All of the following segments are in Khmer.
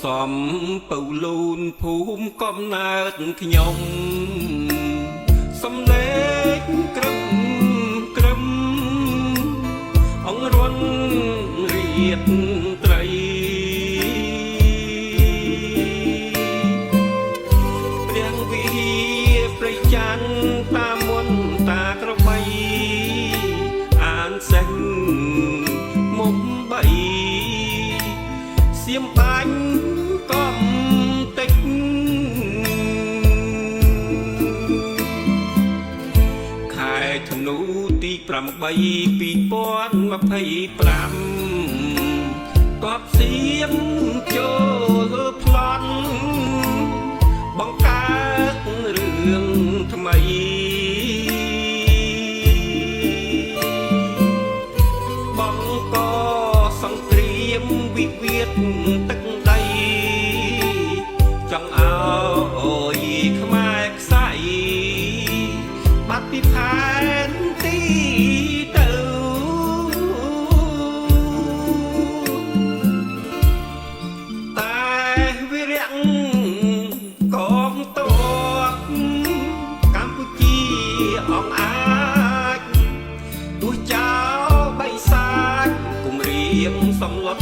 សំពៅលូនភូមិកំណើតខ្ញុំសំលេងក្រឹមក្រឹមអង្រន់រៀតត្រីព្រះវិប្រៃច័ន្ទតាមមុនតាក្របីអានសេះមុំបីសៀមបាញ់កំតិចខែធ្នូទី8 2025កប់សៀមចូលប្លន់បង្កើតរឿងថ្មីបង្កសង្គ្រាមវិវាទទឹកដីចង់ឲ្យខ្មែរខ្សែបាត់ពីផែនទីទៅតែវិរៈកងទ័ពកម្ពុជាអង្អាចទោះចោលបិសាចគំរាមសំឡុត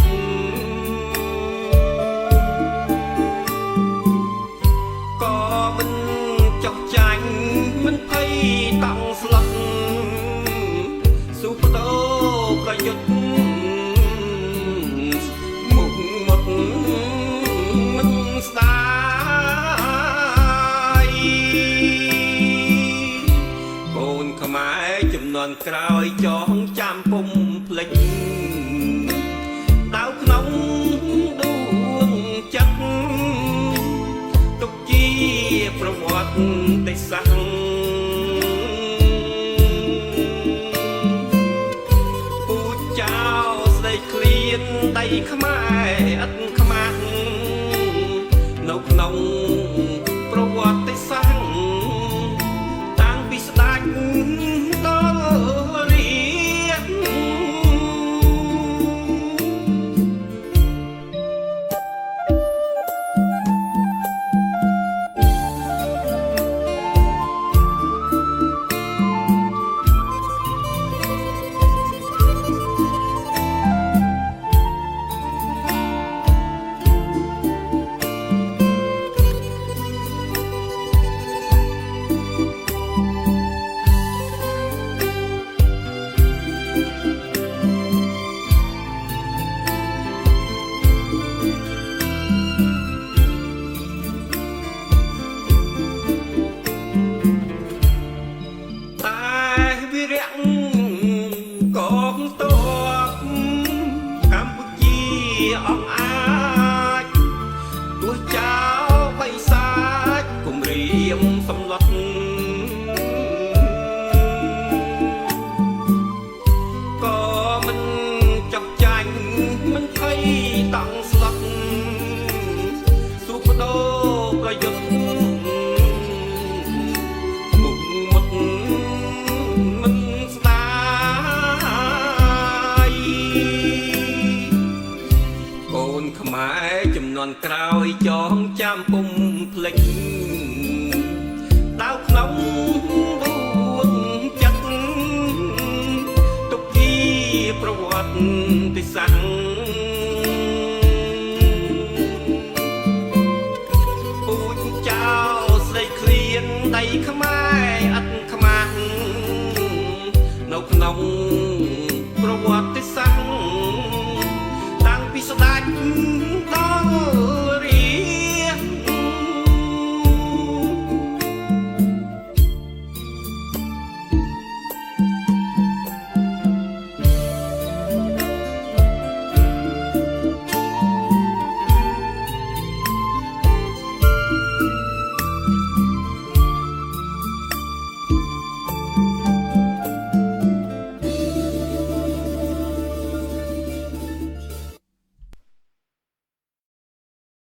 ក៏មិនចោះចាញ់មិនភ័យតង់ស្លុតសុបដោប្រយុទ្ធមុខមុតមិនស្ដាយកូនខ្មែរចំនួនក្រោយចងចាំពុំភ្លេចដៅក្នុងដួងចិត្តទុកជាប្រវត្តិសាស្ត្រពូជចៅស្ដីឃ្លានដៃខ្មែរឥតខ្មាស់នៅក្នុងប្រវត្តិសាស្ត្រតាំងពីស្ដេចដល់រាជកងទ័ពកម្ពុជាអង្អាចទោះចោលបិសាចគំរាមសំឡុតក៏មិនចោះចាញ់មិនភ័យតង់ស្លុតសុបដោប្រយុទ្ធមុខមុតមិនស្ដាយកូនខ្មែរចំនួនក្រោយចងចាំពុំភ្លេចដៅក្នុងដួងចិត្តទុកជាប្រវត្តិសាស្ត្រ